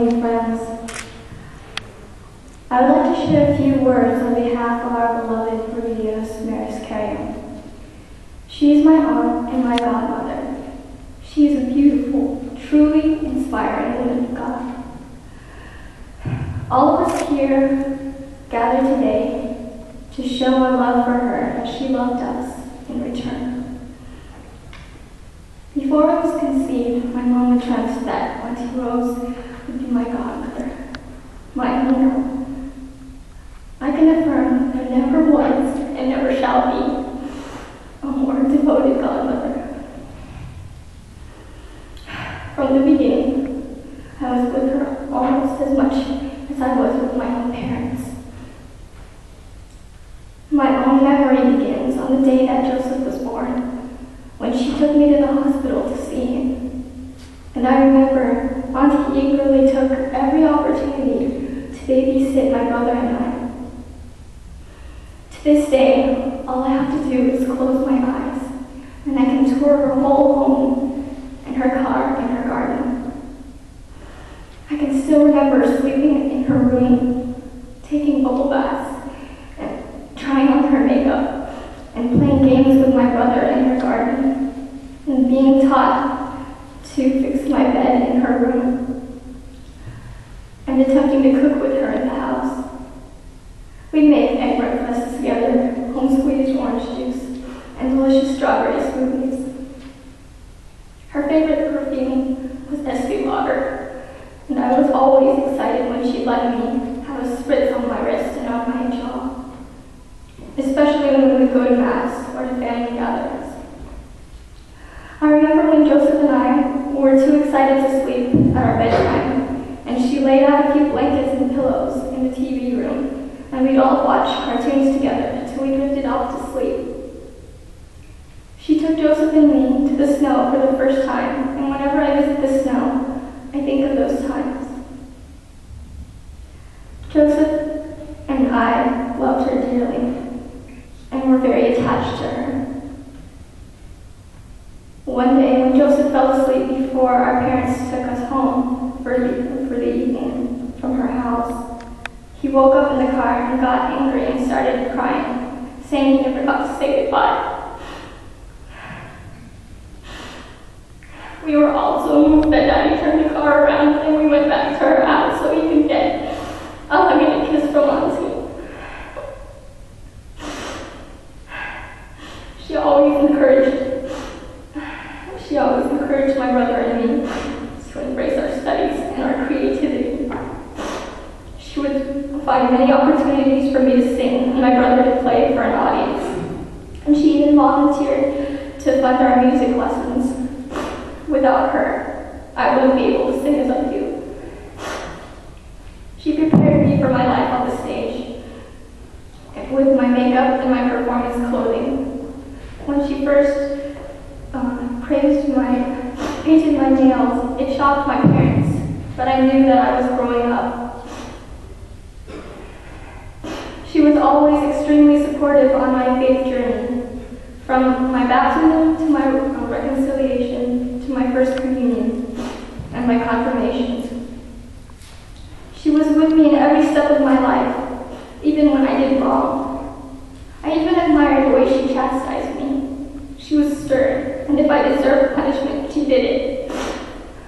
Friends, I would like to share a few words on behalf of our beloved Remedios, Carreon. She is my aunt and my godmother. She is a beautiful, truly inspiring woman of God. All of us here gather today to show our love for her as she loved us in return. Before I was conceived, my mom returned that Auntie Rose would be my godmother, my only girl. I can affirm there never was and never shall be a more devoted godmother. From the beginning, I was with her almost as much as I was with my own parents. My own memory begins on the day that Joseph was born, when she took me to the hospital to see him. And I remember Auntie eagerly took every opportunity to babysit my brother and I. To this day, all I have to do is close my eyes, and I can tour her whole home and her car and her garden. I can still remember sleeping in her room, taking bubble baths, and trying on her makeup, and playing games with my brother in her garden, and being taught to fix my bed in her room, and attempting to cook with her in the house. We'd make egg breakfasts together, home-squeezed orange juice, and delicious strawberry smoothies. Her favorite perfume was Estee Lauder, and I was always excited when she let me have a spritz on my wrist and on my jaw, especially when we would go to Mass or to family gatherings. I remember when Joseph and I were too excited to sleep at our bedtime, and she laid out a few blankets and pillows in the TV room, and we'd all watch cartoons together until we drifted off to sleep. She took Joseph and me to the snow for the first time, and whenever I visit the snow, I think of those times. Joseph and I loved her dearly, and were very attached to her. One day, when Joseph fell asleep before our parents took us home for the evening from her house, he woke up in the car and got angry and started crying, saying he never got to say goodbye. We were all so moved that Daddy turned the car around and we went back to her house so he could get a hug and a kiss from Auntie. She always encouraged my brother and me to embrace our studies and our creativity. She would find many opportunities for me to sing and my brother to play for an audience. And she even volunteered to fund our music lessons. Without her, I wouldn't be able to sing as I do. She prepared me for my life on the stage with my makeup and my performance clothing. When she first painted my nails, it shocked my parents, but I knew that I was growing up. She was always extremely supportive on my faith journey, from my baptism to my reconciliation to my first communion and my confirmation. She was with me in every step of my life, even when I did wrong. I even admired the way she chastised me. She was stern, and if I deserved punishment, she did it.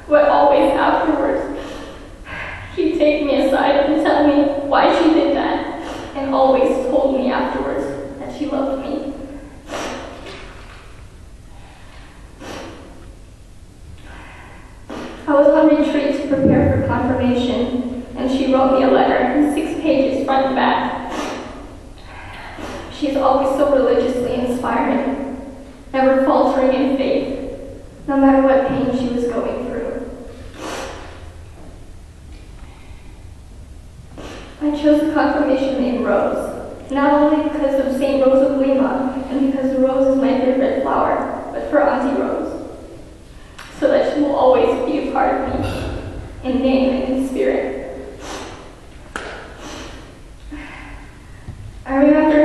But always afterwards, she'd take me aside and tell me why she did that, and always told me afterwards that she loved me. I was on retreat to prepare for confirmation, and she wrote me a letter, 6 pages front and back. She's always so religiously inspiring, never faltering in faith, no matter what pain she was going through. I chose the confirmation name Rose, not only because of St. Rose of Lima, and because the rose is my favorite flower, but for Auntie Rose, so that she will always be a part of me, in name and in spirit. I remember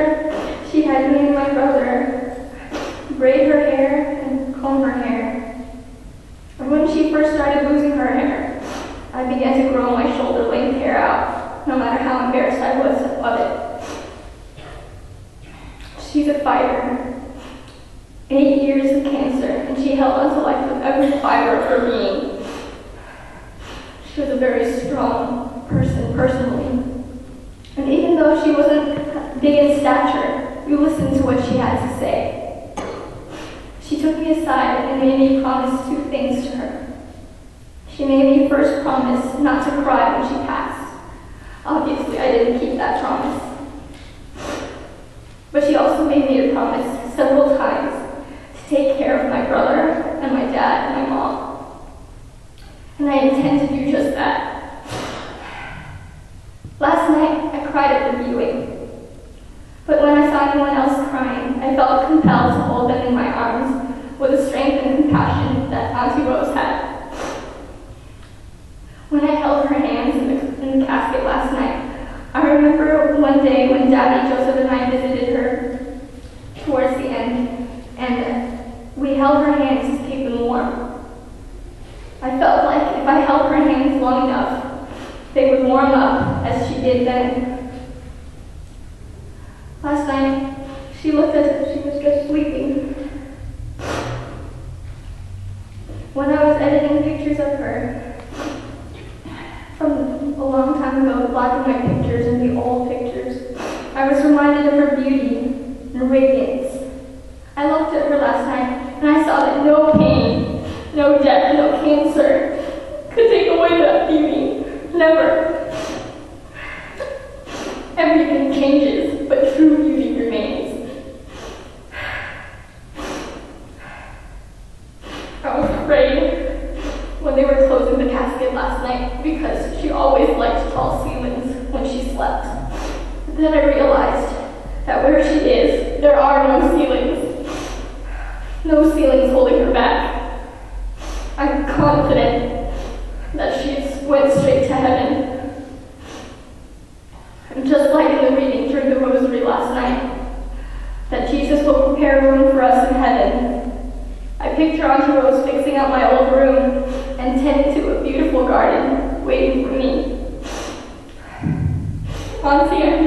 she had me and my brother braid her hair and comb her hair. And when she first started losing her hair, I began to grow my no matter how embarrassed I was of it. She's a fighter. 8 years of cancer, and she held on to life with every fiber of her being. She was a very strong person personally. And even though she wasn't big in stature, we listened to what she had to say. She took me aside and made me promise 2 things to her. She made me first promise not to cry when she passed. Obviously, I didn't keep that promise. But she also made me a promise several times to take care of my brother and my dad and my mom. And I intend to do just that. Last night, I cried at the viewing. But when I saw anyone else crying, I felt compelled to hold them in my arms with the strength and compassion that Auntie Rose had. When I held her hands in the casket last night, I remember one day when Daddy, Joseph, and I visited her towards the end, and we held her hands to keep them warm. I felt like if I held her hands long enough, they would warm up as she did then. Last night, she looked as if she was just sleeping. When I was editing pictures of her, from a long time ago, the black and white pictures and the old pictures, I was reminded of her beauty and radiance. I looked at her last night and I saw that no pain, no death, no cancer could take away that beauty. Never. Everything changes, but true beauty remains. I was afraid when they were closing the casket last night because she always liked tall ceilings when she slept. But then I realized that where she is, there are no ceilings. No ceilings holding her back. I'm confident that she went straight to heaven. And just like in the reading during the rosary last night, that Jesus will prepare a room for us in heaven. I picture Auntie Rose fixing up my old room and tending to a beautiful garden waiting for me. Auntie, I